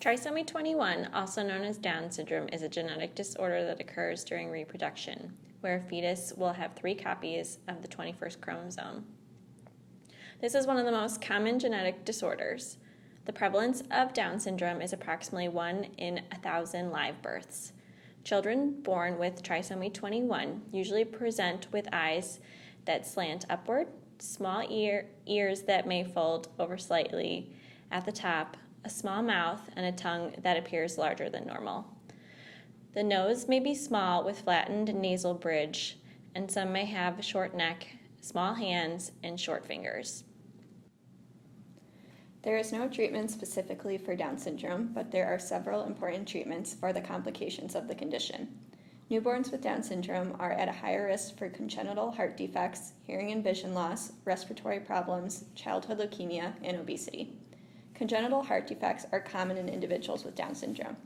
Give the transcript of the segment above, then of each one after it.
Trisomy 21, also known as Down syndrome, is a genetic disorder that occurs during reproduction, where a fetus will have 3 copies of the 21st chromosome. This is one of the most common genetic disorders. The prevalence of Down syndrome is approximately 1 in 1,000 live births. Children born with trisomy 21 usually present with eyes that slant upward, small ears that may fold over slightly at the top, a small mouth, and a tongue that appears larger than normal. The nose may be small with flattened nasal bridge, and some may have a short neck, small hands, and short fingers. There is no treatment specifically for Down syndrome, but there are several important treatments for the complications of the condition. Newborns with Down syndrome are at a higher risk for congenital heart defects, hearing and vision loss, respiratory problems, childhood leukemia, and obesity. Congenital heart defects are common in individuals with Down syndrome.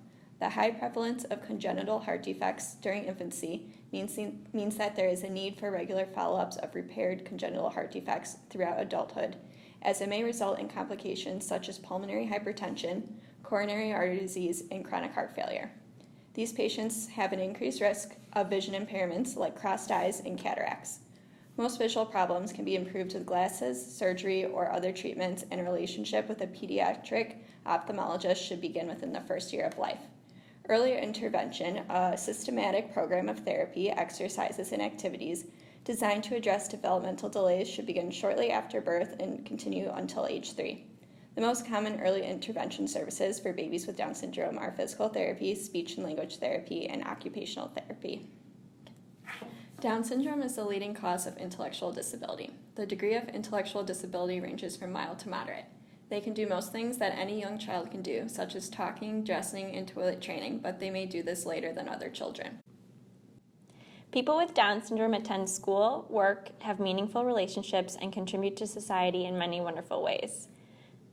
The high prevalence of congenital heart defects during infancy means that there is a need for regular follow-ups of repaired congenital heart defects throughout adulthood, as it may result in complications such as pulmonary hypertension, coronary artery disease, and chronic heart failure. These patients have an increased risk of vision impairments like crossed eyes and cataracts. Most visual problems can be improved with glasses, surgery, or other treatments, and a relationship with a pediatric ophthalmologist should begin within the first year of life. Earlier intervention, a systematic program of therapy, exercises, and activities designed to address developmental delays should begin shortly after birth and continue until age 3. The most common early intervention services for babies with Down syndrome are physical therapy, speech and language therapy, and occupational therapy. Down syndrome is the leading cause of intellectual disability. The degree of intellectual disability ranges from mild to moderate. They can do most things that any young child can do, such as talking, dressing, and toilet training, but they may do this later than other children. People with Down syndrome attend school, work, have meaningful relationships, and contribute to society in many wonderful ways.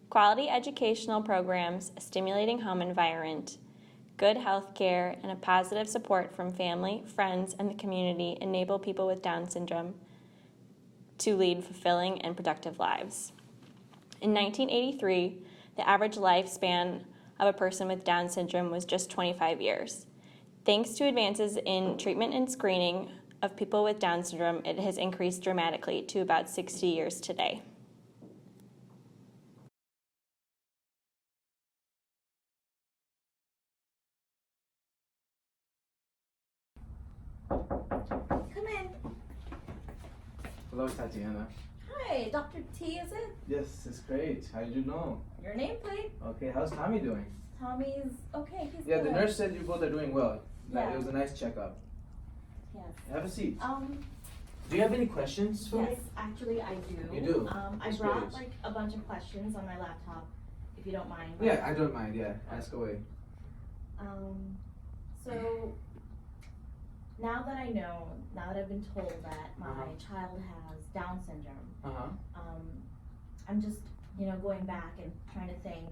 Quality educational programs, a stimulating home environment, good health care, and a positive support from family, friends, and the community enable people with Down syndrome to lead fulfilling and productive lives. In 1983, the average lifespan of a person with Down syndrome was just 25 years. Thanks to advances in treatment and screening of people with Down syndrome, it has increased dramatically to about 60 years today. Come in. Hello, Tatiana. Hi, Dr. T, is it? Yes, it's great. How did you know? Your nameplate. Okay, how's Tommy doing? Tommy's okay. He's Yeah, good. the nurse said you both are doing well. Yeah. It was a nice checkup. Yes. Have a seat. Do you have any questions for Yes, me? actually I do. You do? I That's brought great. like a bunch of questions on my laptop, if you don't mind. Yeah, I don't mind. Yeah, ask away. So now that I know, now that I've been told that my child has Down syndrome, I'm just, going back and trying to think,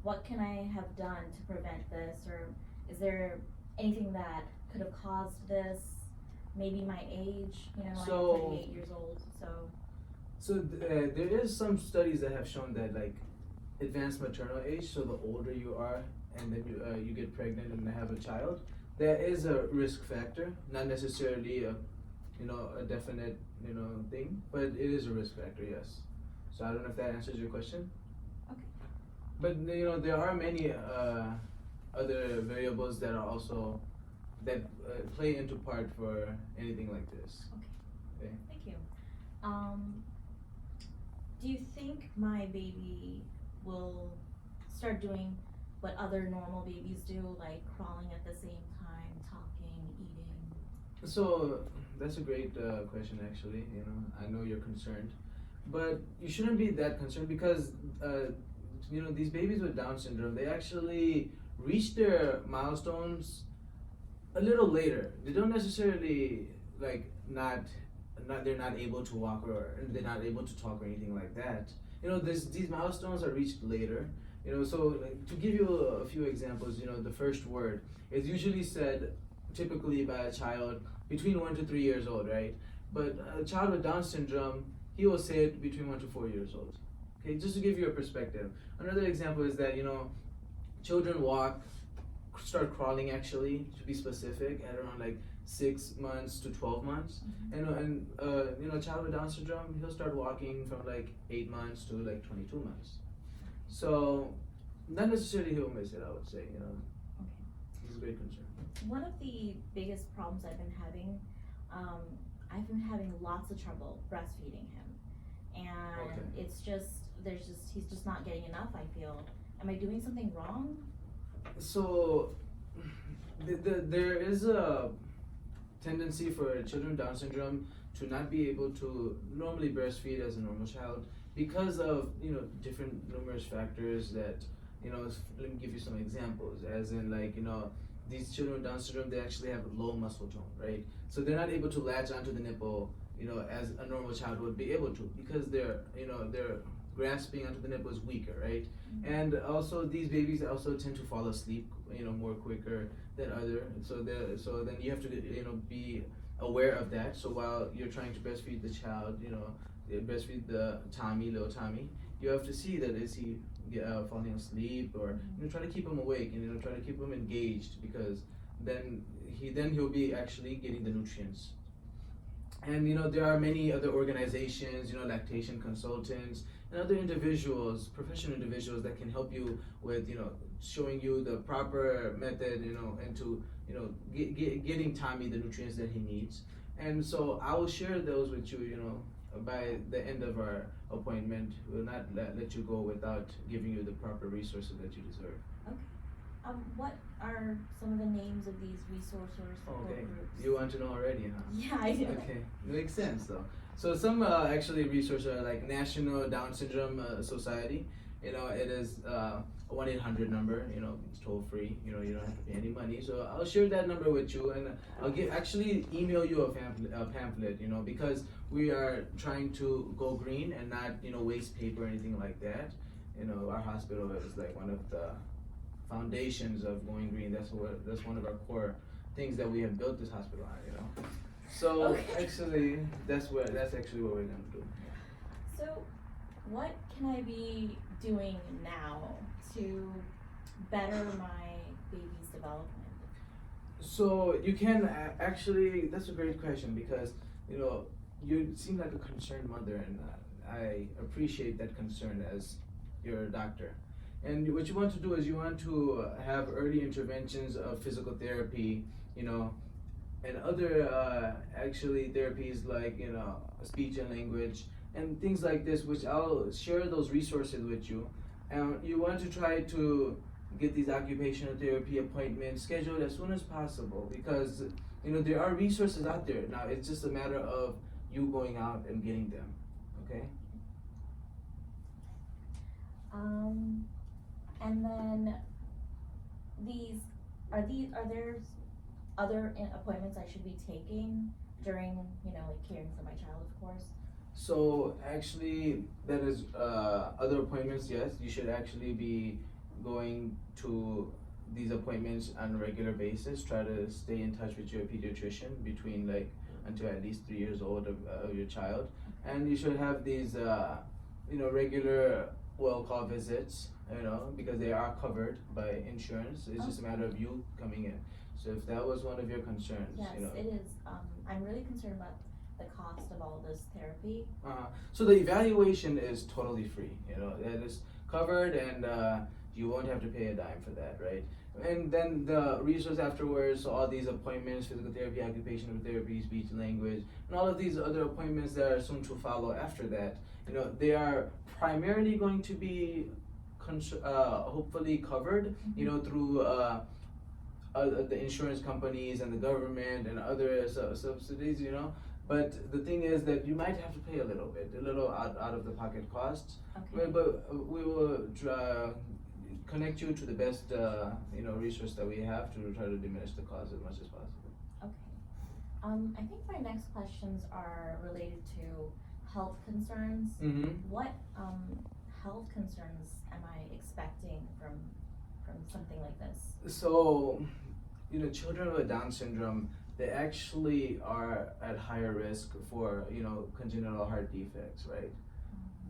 what can I have done to prevent this, or is there anything that could have caused this? Maybe my age, I'm 38 years old, So there is some studies that have shown that like advanced maternal age, so the older you are and then you get pregnant and have a child, there is a risk factor, not necessarily a definite thing, but it is a risk factor, yes. So I don't know if that answers your question. Okay. But there are many other variables that are also that play into part for anything like this. Okay. Thank you. Do you think my baby will start doing what other normal babies do, like crawling at the same time, talking, eating? So that's a great question, actually. I know you're concerned, but you shouldn't be that concerned because these babies with Down syndrome, they actually reach their milestones a little later. They don't necessarily they're not able to walk or they're not able to talk or anything like that. These milestones are reached later. So to give you a few examples, the first word is usually said typically by a child between 1 to 3 years old, right? But a child with Down syndrome, he will say it between 1 to 4 years old. Okay, just to give you a perspective. Another example is that, children start crawling actually, to be specific, at around like 6 months to 12 months. And a child with Down syndrome, he'll start walking from like 8 months to like 22 months. So not necessarily he'll miss it, I would say, Okay. It's a great concern. One of the biggest problems I've been having, I've been having lots of trouble breastfeeding him. And Okay. he's just not getting enough, I feel. Am I doing something wrong? So there is a tendency for children with Down syndrome to not be able to normally breastfeed as a normal child because of different numerous factors that let me give you some examples, as in like these children with Down syndrome, they actually have low muscle tone, right? So they're not able to latch onto the nipple as a normal child would be able to, because their grasping onto the nipple is weaker, right? And also these babies also tend to fall asleep more quicker than other, so then you have to be aware of that. So while you're trying to breastfeed the child, breastfeed the little Tommy, you have to see that is he falling asleep, or try to keep him awake and try to keep him engaged, because then he'll be actually getting the nutrients. And there are many other organizations, lactation consultants and other individuals, professional individuals, that can help you with showing you the proper method, and to getting Tommy the nutrients that he needs. And so I will share those with you, by the end of our appointment. We'll not let you go without giving you the proper resources that you deserve. Okay. What are some of the names of these resource or support Okay, groups? you want to know already, huh? Yeah, I do. Okay, makes sense though. So some actually resources are like National Down Syndrome Society. It is a 1-800 number. It's toll free. You don't have to pay any money. So I'll share that number with you, and I'll actually email you a pamphlet. Because we are trying to go green and not waste paper or anything like that. Our hospital is like one of the foundations of going green. That's one of our core things that we have built this hospital on. So Okay. actually, that's actually what we're gonna do. So, what can I be doing now to better my baby's development? So you can actually. That's a great question, because you seem like a concerned mother, and I appreciate that concern as your doctor. And what you want to do is you want to have early interventions of physical therapy, and other actually therapies like speech and language and things like this, which I'll share those resources with you. And you want to try to get these occupational therapy appointments scheduled as soon as possible, because there are resources out there. Now it's just a matter of you going out and getting them. Okay. And then are there other appointments I should be taking during, like caring for my child, of course? So actually, that is other appointments. Yes, you should actually be going to these appointments on a regular basis. Try to stay in touch with your pediatrician between until at least 3 years old of your child, and you should have these regular call visits. Because they are covered by insurance. It's just a matter of you coming in. So if that was one of your concerns, Yes, it is. I'm really concerned about the cost of all this therapy. So the evaluation is totally free. That is covered, and you won't have to pay a dime for that, right? And then the resource afterwards, so all these appointments, physical therapy, occupational therapy, speech and language, and all of these other appointments that are soon to follow after that, they are primarily going to be hopefully covered, through the insurance companies and the government and other subsidies, But the thing is that you might have to pay a little out of the pocket costs. Okay. But we will connect you to the best resource that we have to try to diminish the cost as much as possible. Okay. I think my next questions are related to health concerns. Mm-hmm. What health concerns am I expecting from something like this? So, children with Down syndrome, they actually are at higher risk for congenital heart defects, right?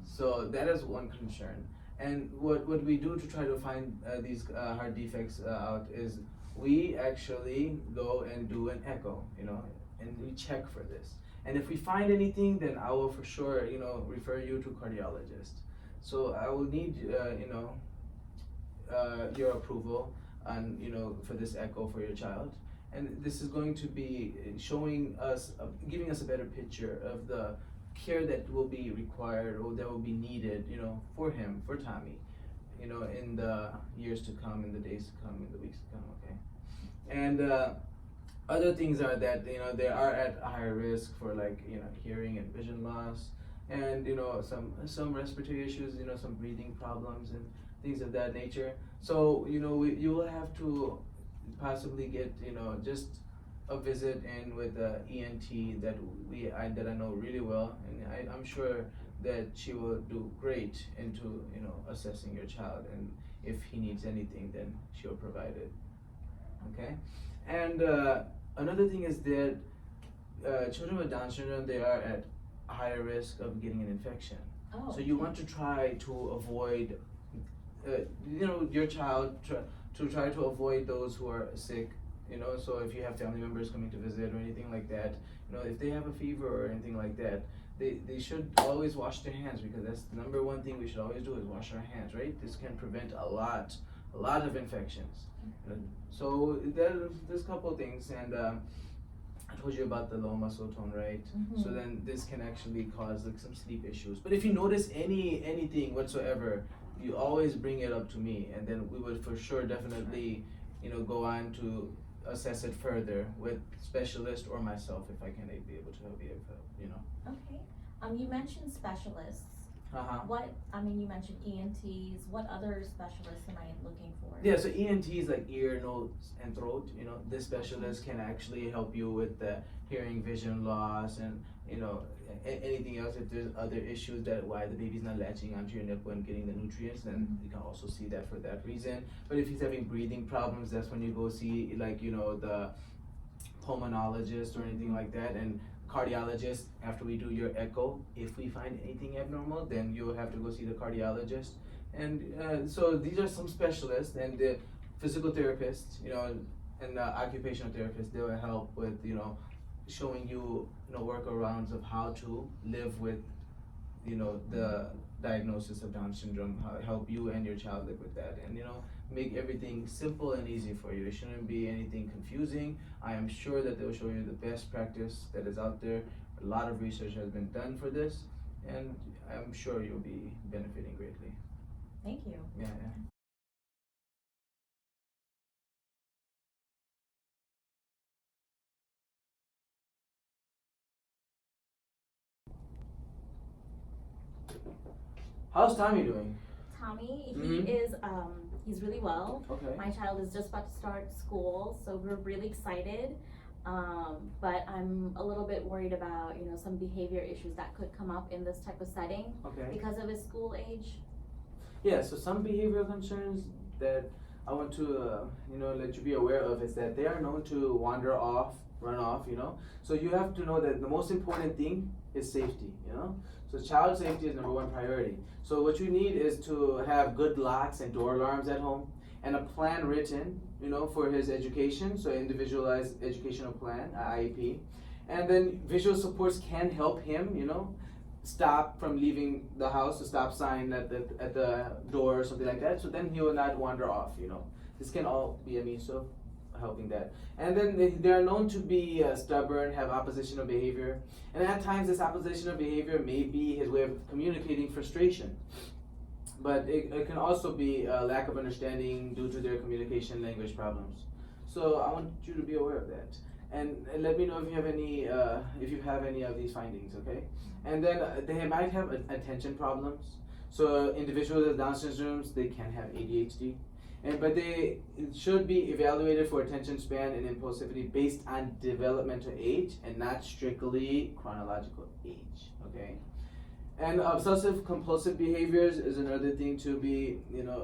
So that is one concern. And what we do to try to find these heart defects out is we actually go and do an echo, and we check for this. And if we find anything, then I will for sure, refer you to cardiologist. So I will need, your approval on, for this echo for your child. And this is going to be showing us, giving us a better picture of the care that will be required or that will be needed, for him, for Tommy, in the years to come, in the days to come, in the weeks to come, okay? And other things are that, they are at a higher risk for hearing and vision loss, and, some respiratory issues, some breathing problems and things of that nature. So, you will have to possibly get, just a visit in with the ENT that I know really well, and I'm sure that she will do great into assessing your child, and if he needs anything, then she'll provide it. Okay, and another thing is that children with Down syndrome, they are at higher risk of getting an infection. Oh. So you want to try to avoid, your child to try to avoid those who are sick. So if you have family members coming to visit or anything like that, if they have a fever or anything like that, they should always wash their hands, because that's the number one thing we should always do is wash our hands, right? This can prevent a lot of infections. So there's a couple of things, and I told you about the low muscle tone, right? Mm-hmm. So then this can actually cause some sleep issues. But if you notice anything whatsoever, you always bring it up to me, and then we would for sure definitely go on to assess it further with specialist or myself if I can be able to help you. Okay. You mentioned specialists. You mentioned ENTs. What other specialists am I looking for? Yeah, so ENT is like ear, nose, and throat. This specialist can actually help you with the hearing, vision loss, and anything else. If there's other issues that why the baby's not latching onto your nipple and getting the nutrients, then you can also see that for that reason. But if he's having breathing problems, that's when you go see the pulmonologist or anything like that, and cardiologist. After we do your echo, if we find anything abnormal, then you'll have to go see the cardiologist. And so these are some specialists, and the physical therapists, and the occupational therapists, they will help with, showing you, workarounds of how to live with, the diagnosis of Down syndrome, how to help you and your child live with that, and, make everything simple and easy for you. It shouldn't be anything confusing. I am sure that they'll show you the best practice that is out there. A lot of research has been done for this, and I'm sure you'll be benefiting greatly. Thank you. Yeah. How's Tommy doing? Tommy, Mhm. he's really well. Okay. My child is just about to start school, so we're really excited. But I'm a little bit worried about, some behavior issues that could come up in this type of setting Okay. because of his school age. Yeah, so some behavioral concerns that I want to, let you be aware of is that they are known to wander off, run off, So you have to know that the most important thing is safety, So child safety is number one priority. So what you need is to have good locks and door alarms at home, and a plan written, for his education, so individualized educational plan, IEP. And then visual supports can help him, stop from leaving the house, a stop sign at the door or something like that, so then he will not wander off, This can all be a means of helping that. And then they are known to be stubborn, have oppositional behavior, and at times this oppositional behavior may be his way of communicating frustration. But it can also be a lack of understanding due to their communication language problems. So I want you to be aware of that. And let me know if you have any of these findings, okay? And then they might have attention problems. So individuals with Down syndrome, they can have ADHD. But they should be evaluated for attention span and impulsivity based on developmental age and not strictly chronological age, okay? And obsessive compulsive behaviors is another thing to be,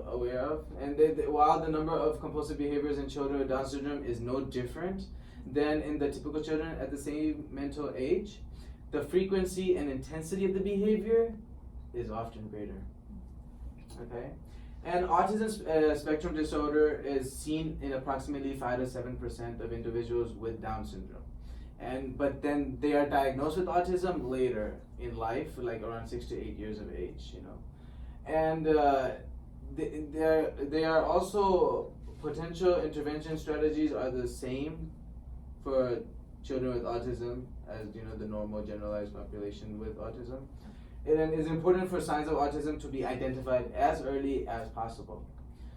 aware of. And while the number of compulsive behaviors in children with Down syndrome is no different than in the typical children at the same mental age, the frequency and intensity of the behavior is often greater. okay? And autism spectrum disorder is seen in approximately 5 to 7% of individuals with Down syndrome. But then they are diagnosed with autism later in life, like around 6 to 8 years of age, you know. And they are also potential intervention strategies are the same for children with autism as, you know, the normal generalized population with autism. It is important for signs of autism to be identified as early as possible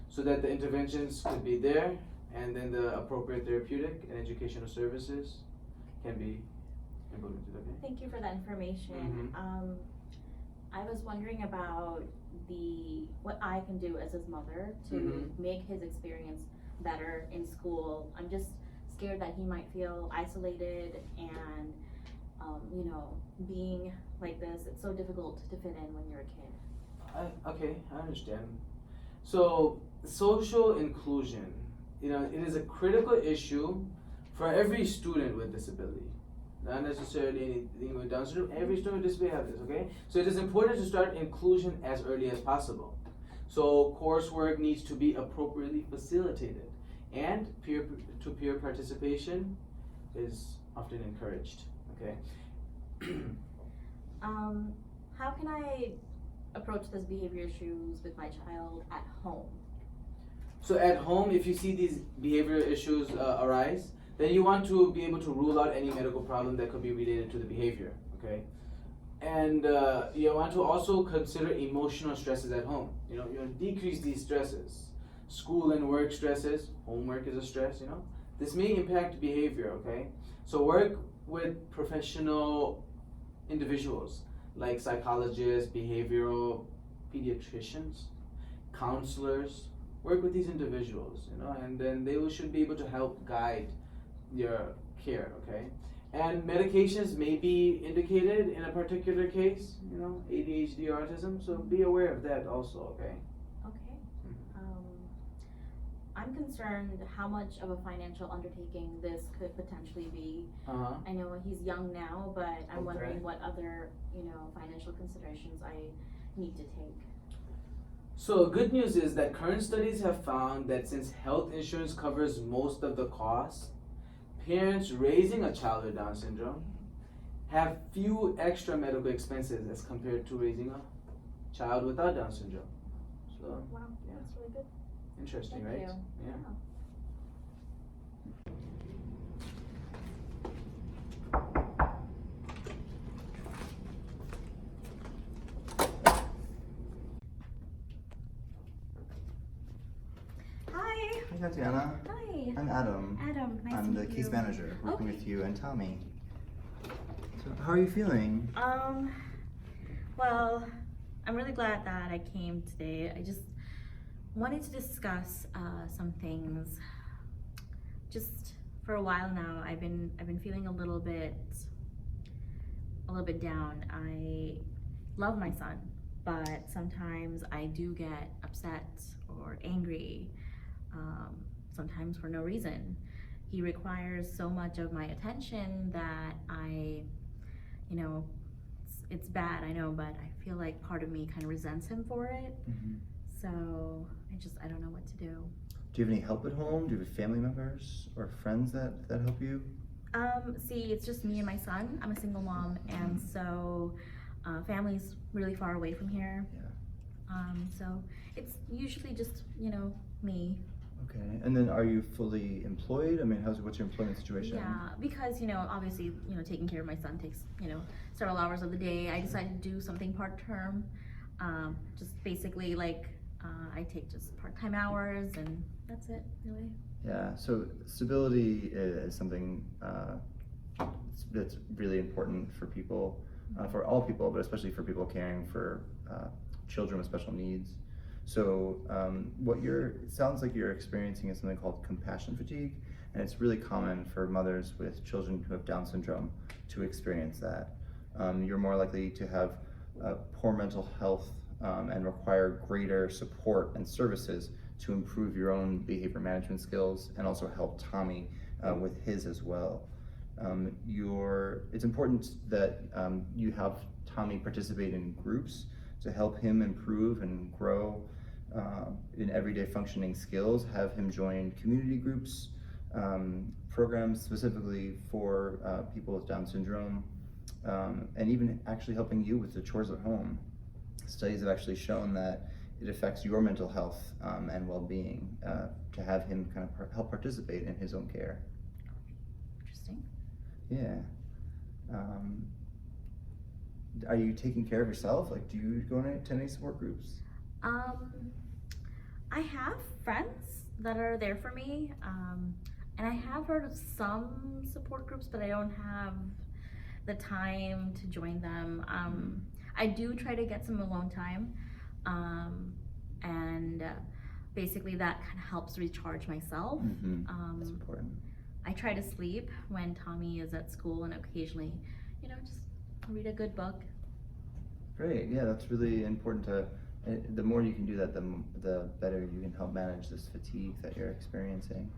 so that the interventions could be there, and then the appropriate therapeutic and educational services can be implemented. Okay? Thank you for that information. I was wondering about what I can do as his mother to make his experience better in school. I'm just scared that he might feel isolated and you know, being like this, it's so difficult to fit in when you're a kid. I understand. So social inclusion, you know, it is a critical issue for every student with disability. Not necessarily anything with Down syndrome, every student with disability has this, okay? So it is important to start inclusion as early as possible. So coursework needs to be appropriately facilitated, and peer-to-peer participation is often encouraged, okay? How can I approach this behavior issues with my child at home? So at home, if you see these behavioral issues arise, then you want to be able to rule out any medical problem that could be related to the behavior, okay? And you want to also consider emotional stresses at home. You know, decrease these stresses. School and work stresses, homework is a stress, you know? This may impact behavior, okay? So work with professional individuals like psychologists, behavioral pediatricians, counselors. Work with these individuals, you know, and then they should be able to help guide your care, okay? And medications may be indicated in a particular case, you know, ADHD or autism, so be aware of that also, okay? Okay. I'm concerned how much of a financial undertaking this could potentially be. I know he's young now, but I'm wondering what other, you know, financial considerations I need to take. So good news is that current studies have found that since health insurance covers most of the costs, parents raising a child with Down syndrome have few extra medical expenses as compared to raising a child without Down syndrome. So, wow, yeah. That's really good. Interesting, Thank right? you. Yeah. Hi. Hi, Tatiana. Hi. I'm Adam. Adam, nice I'm to the meet case you. manager working Okay. with you and Tommy. So, how are you feeling? Well, I'm really glad that I came today. I just wanted to discuss some things. Just for a while now, I've been feeling a little bit down. I love my son, but sometimes I do get upset or angry, sometimes for no reason. He requires so much of my attention that it's bad, I know, but I feel like part of me kind of resents him for it. So I don't know what to do. Do you have any help at home? Do you have family members or friends that help you? See, it's just me and my son. I'm a single mom, and so family's really far away from here. Yeah. So it's usually just, me. Okay. And then are you fully employed? I mean, what's your employment situation? Yeah, because, obviously, taking care of my son takes, several hours of the day. I decided to do something part-term, just basically I take just part-time hours, and that's it, really. Yeah, so stability is something that's really important for people, for all people, but especially for people caring for children with special needs. So it sounds like you're experiencing is something called compassion fatigue, and it's really common for mothers with children who have Down syndrome to experience that. You're more likely to have poor mental health and require greater support and services to improve your own behavior management skills and also help Tommy with his as well. It's important that you have Tommy participate in groups to help him improve and grow in everyday functioning skills, have him join community groups, programs specifically for people with Down syndrome, and even actually helping you with the chores at home. Studies have actually shown that it affects your mental health and well-being to have him kind of help participate in his own care. Interesting. Yeah. Are you taking care of yourself? Like, do you go to any support groups? I have friends that are there for me, and I have heard of some support groups, but I don't have the time to join them. I do try to get some alone time, and basically that kind of helps recharge myself. That's important. I try to sleep when Tommy is at school, and occasionally, just read a good book. Great, yeah, that's really important the more you can do that, the better you can help manage this fatigue that you're experiencing.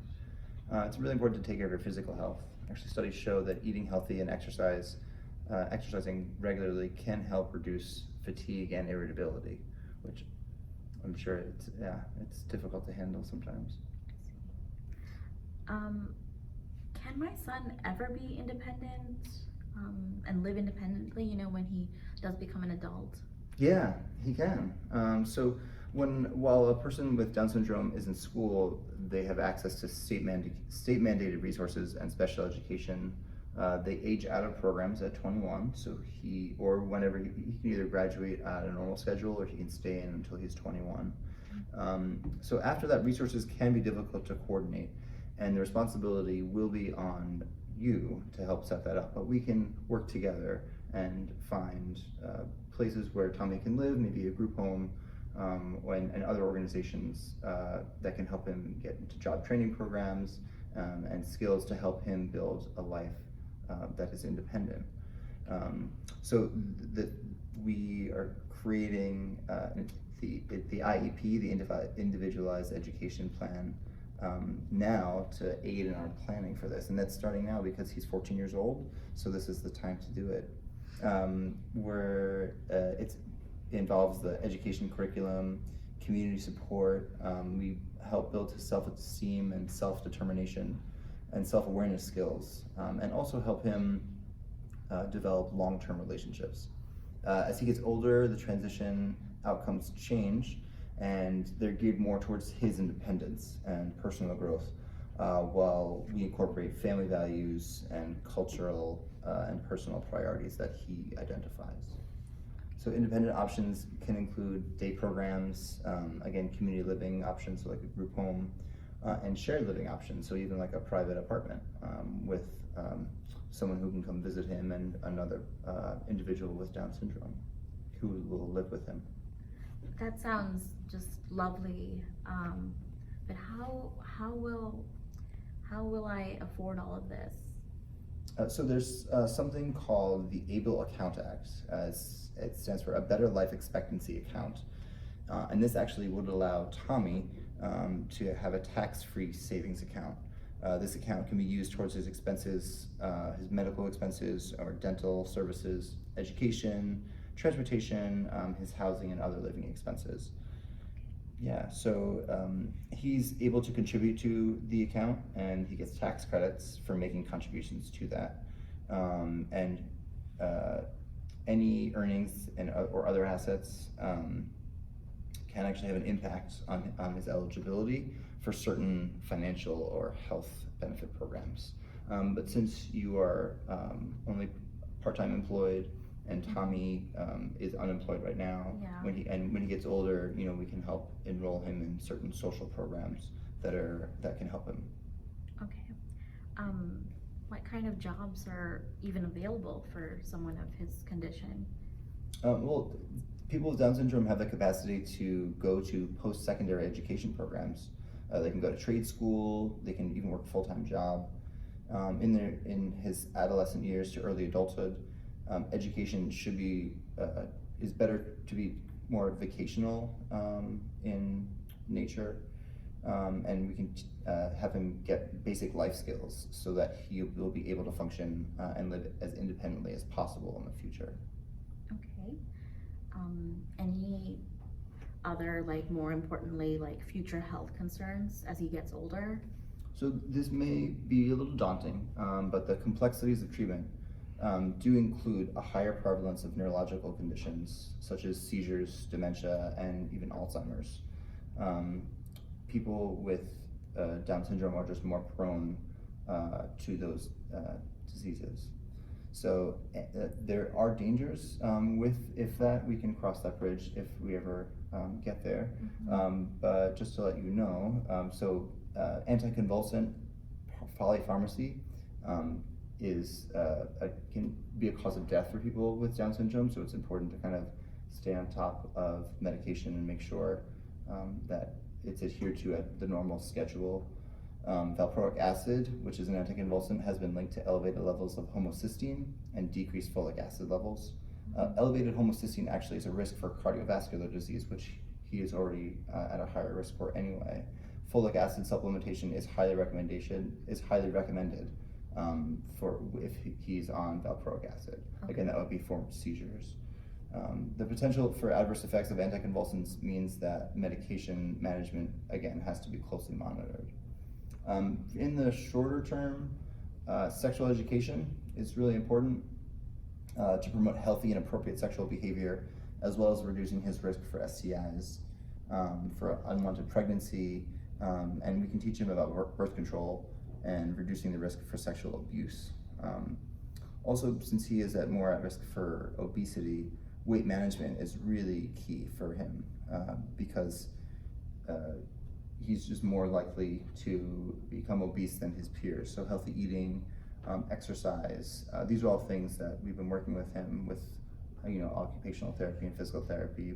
It's really important to take care of your physical health. Actually, studies show that eating healthy and exercising regularly can help reduce fatigue and irritability, which I'm sure it's difficult to handle sometimes. Can my son ever be independent and live independently, when he does become an adult? Yeah, he can. So while a person with Down syndrome is in school, they have access to state mandated resources and special education. They age out of programs at 21, so whenever he can either graduate at a normal schedule or he can stay in until he's 21. So after that, resources can be difficult to coordinate, and the responsibility will be on you to help set that up. But we can work together and find places where Tommy can live, maybe a group home, and other organizations that can help him get into job training programs and skills to help him build a life that is independent. So we are creating the IEP, the Individualized Education Plan, now to aid in our planning for this, and that's starting now because he's 14 years old, so this is the time to do it. Where it involves the education curriculum, community support. We help build his self-esteem and self-determination and self-awareness skills, and also help him develop long-term relationships. As he gets older, the transition outcomes change, and they're geared more towards his independence and personal growth, while we incorporate family values and cultural and personal priorities that he identifies. So independent options can include day programs, again, community living options, so like a group home, and shared living options, so even like a private apartment with someone who can come visit him and another individual with Down syndrome who will live with him. That sounds just lovely, but how will I afford all of this? So there's something called the ABLE Account Act. It stands for a Better Life Expectancy Account. And this actually would allow Tommy to have a tax-free savings account. This account can be used towards his expenses, his medical expenses, or dental services, education, transportation, his housing, and other living expenses. Yeah, so he's able to contribute to the account, and he gets tax credits for making contributions to that. And any earnings or other assets can actually have an impact on his eligibility for certain financial or health benefit programs. But since you are only part-time employed, and Tommy is unemployed right now, Yeah. when he gets older, we can help enroll him in certain social programs that can help him. Okay. What kind of jobs are even available for someone of his condition? Well, people with Down syndrome have the capacity to go to post-secondary education programs. They can go to trade school. They can even work a full-time job. In his adolescent years to early adulthood, education is better to be more vocational in nature, and we can have him get basic life skills so that he will be able to function and live as independently as possible in the future. Okay. Any other, like, more importantly, like, future health concerns as he gets older? So this may be a little daunting, but the complexities of treatment do include a higher prevalence of neurological conditions such as seizures, dementia, and even Alzheimer's. People with Down syndrome are just more prone to those diseases. So there are dangers if that we can cross that bridge if we ever get there. But just to let you know, anticonvulsant polypharmacy can be a cause of death for people with Down syndrome. So it's important to kind of stay on top of medication and make sure that it's adhered to at the normal schedule. Valproic acid, which is an anticonvulsant, has been linked to elevated levels of homocysteine and decreased folic acid levels. Elevated homocysteine actually is a risk for cardiovascular disease, which he is already at a higher risk for anyway. Folic acid supplementation is highly recommended for if he's on valproic acid. Okay. Again, that would be for seizures. The potential for adverse effects of anticonvulsants means that medication management, again, has to be closely monitored. In the shorter term, sexual education is really important to promote healthy and appropriate sexual behavior, as well as reducing his risk for STIs, for unwanted pregnancy, and we can teach him about birth control and reducing the risk for sexual abuse. Also, since he is more at risk for obesity, weight management is really key for him because he's just more likely to become obese than his peers. So healthy eating, exercise, these are all things that we've been working with him with, occupational therapy and physical therapy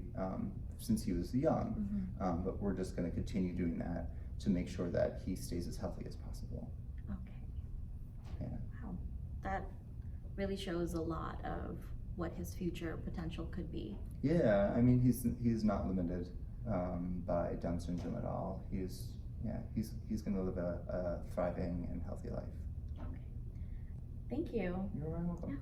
since he was young. But we're just going to continue doing that to make sure that he stays as healthy as possible. Okay. Yeah. Wow. That really shows a lot of what his future potential could be. Yeah, I mean, he's not limited by Down syndrome at all. He's going to live a thriving and healthy life. Okay. Thank you. You're very welcome. Yeah.